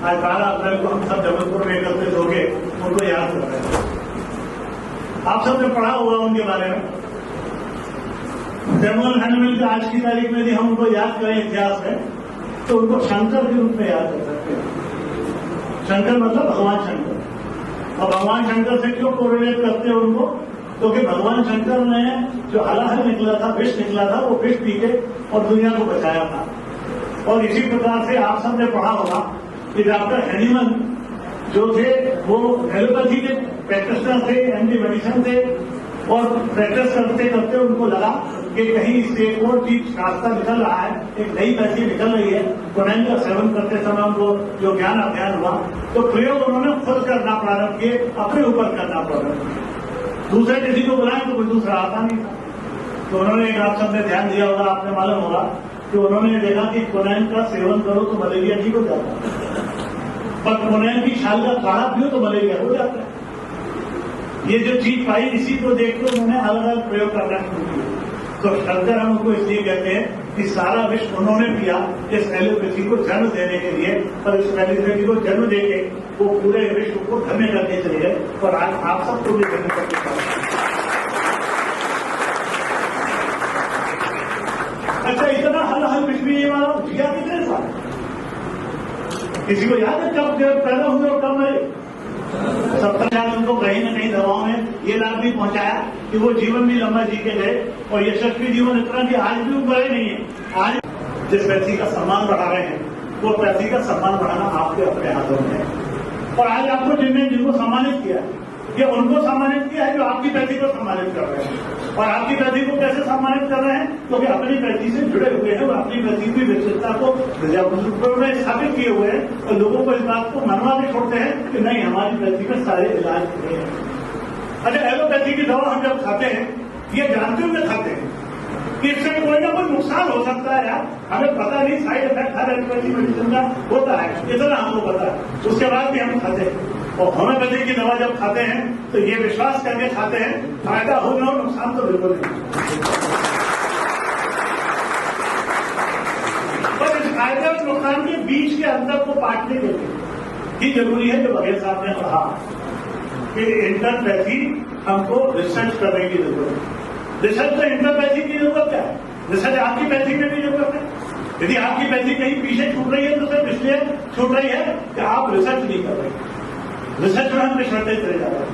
आज 12 अप्रैल को हम सब जबलपुर में एकत्रित होके उनको याद कर रहे हैं। आप सबने पढ़ा होगा उनके बारे में। सैमुअल हैंडमिल आज की तारीख में यदि हम उनको याद करें इतिहास में, तो उनको शंकर के रूप में याद कर सकते हैं। शंकर मतलब भगवान शंकर। और भगवान शंकर से क्यों कोरिलेट करते हैं उनको? क्योंकि भगवान शंकर ने जो हलाहल निकला था, विष निकला था, वो विष पी के और दुनिया को बचाया था। और इसी प्रकार से आप सबने पढ़ा होगा कि डॉक्टर हैनीमन जो थे वो एलोपैथी के प्रैक्टिशनर थे, एंटी मेडिसिन थे, और प्रैक्टिस करते करते उनको लगा कि कहीं इससे एक और चीज रास्ता निकल रहा है, एक नई पैसी निकल रही है। कोनैन का सेवन करते समय उनको जो ज्ञान अध्ययन हुआ, तो प्रयोग उन्होंने खुद करना प्रारंभ किए, अपने ऊपर करना प्रारंभ किए। दूसरे किसी को बुलाएं तो कोई दूसरा आता नहीं था। तो उन्होंने एक, आप सबने ध्यान दिया होगा, आपने मालूम होगा कि उन्होंने देखा कि कोनैन का सेवन करो तो मलेरिया ठीक हो जाता है, पर कोनैन की छाल का काढ़ा पियो तो मलेरिया हो जाता है। ये जो चीज पाई, इसी को देखकर उन्होंने अलग अलग प्रयोग करना शुरू किया। तो शंकर हम उनको इसलिए कहते हैं कि सारा विश्व उन्होंने पिया इस एलोपैथी को जन्म देने के लिए, और इस एलोपैथी को जन्म देके वो पूरे विश्व को धन्य करके चले गए, और आज आप सबको भी धन्य करके अच्छा, इतना हल विश्व में ये वाला जिया कितने साल? किसी को याद है कब पैदा हुए और कब मरे? 70 साल उनको कहीं न कहीं दवाओं में ये लाभ भी पहुंचाया कि वो जीवन भी लंबा जी के गए, और यशस्वी जीवन इतना कि आज भी वो बड़े नहीं है। आज जिस पैसी का सम्मान बढ़ा रहे हैं, वो पैसी का सम्मान बढ़ाना आपके अपने हाथों में है। और आज आपको जिनको सम्मानित किया, ये उनको सम्मानित किया है जो आपकी पैसी को सम्मानित कर रहे हैं। और आपकी पैसी को कैसे सम्मानित कर रहे हैं? क्योंकि अपनी पैसी से जुड़े हुए हैं, वो अपनी पैसी की विशेषता को स्थापित किए हुए हैं, और लोगों को इस बात को मनवा के छोड़ते हैं कि नहीं, हमारी पैसी में सारे इलाज हुए हैं। अच्छा, एलोपैथी की दवा हम जब खाते हैं, ये जानते हुए खाते हैं कि इससे कोई ना कोई नुकसान हो सकता है यार, हमें पता नहीं, साइड इफेक्ट हर एलोपैथी मेडिसिन का होता है, इतना हमको पता है, उसके बाद भी हम खाते हैं। और होम्योपैथी की दवा जब खाते हैं तो ये विश्वास करके खाते हैं फायदा हो ना हो, नुकसान तो बिल्कुल नहीं। पर इस फायदे और नुकसान के बीच के अंतर को पाटने के लिए ही जरूरी है, जो बघेल साहब ने कहा कि इंटरपैथी हमको रिसर्च करने की जरूरत है। रिसर्च तो इंटरपैथी की जरूरत क्या है? रिसर्च आपकी पैथी में भी जरूरत है। यदि आपकी पैथी कहीं पीछे छूट रही है तो सिर्फ इसलिए छूट रही है कि आप रिसर्च नहीं कर रहे। रिसर्च में हम रिश्वत चले जा रहे हैं,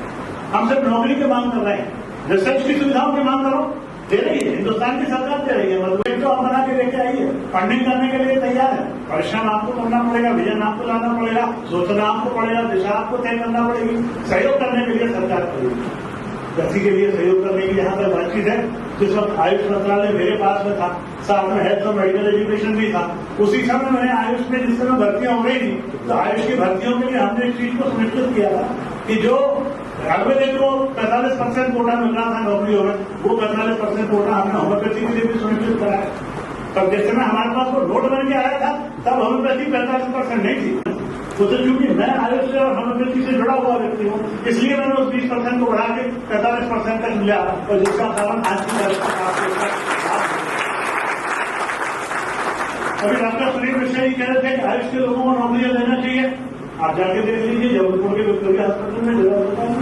हम सिर्फ नौकरी की मांग कर रहे हैं। रिसर्च की सुविधाओं की मांग करो, दे रही है हिंदुस्तान की सरकार, दे रही है, मतलब तो आप बना के लेके आइए, फंडिंग करने के लिए तैयार है। परिश्रम आपको करना पड़ेगा, विजन आपको लाना पड़ेगा, सोचना आपको पड़ेगा, दिशा आपको तय करना पड़ेगी। सहयोग करने के लिए सरकार करेगी। कृषि के लिए सहयोग करने की यहाँ पर बातचीत है। जिस वक्त आयुष मंत्रालय मेरे पास में था, साथ में हेल्थ और मेडिकल एजुकेशन भी था, उसी समय मैंने आयुष में जिस समय भर्तियां हो रही थी, तो आयुष की भर्तियों के लिए हमने इस चीज को सुनिश्चित किया था कि जो आयुर्वेदिक को 45% कोटा मिल रहा था नौकरियों में, वो 45% कोटा हमने होम्योपैथी के लिए भी सुनिश्चित कराया। तब जिस समय हमारे पास वो नोट बन के आया था, तब होम्योपैथी 45% नहीं थी। तो चूंकि मैं आयुष से और होम्योपैथी से जुड़ा हुआ व्यक्ति हूँ, इसलिए मैंने उस 20% को बढ़ा के 45% तक मिला, और जिसका कारण आज की तारीख अभी डॉक्टर सुनील मिश्रा जी कह रहे थे कि आयुष के लोगों को नौकरियां देना चाहिए। आप जाके देख लीजिए, जबलपुर के विक्टोरिया अस्पताल में जगह होता है।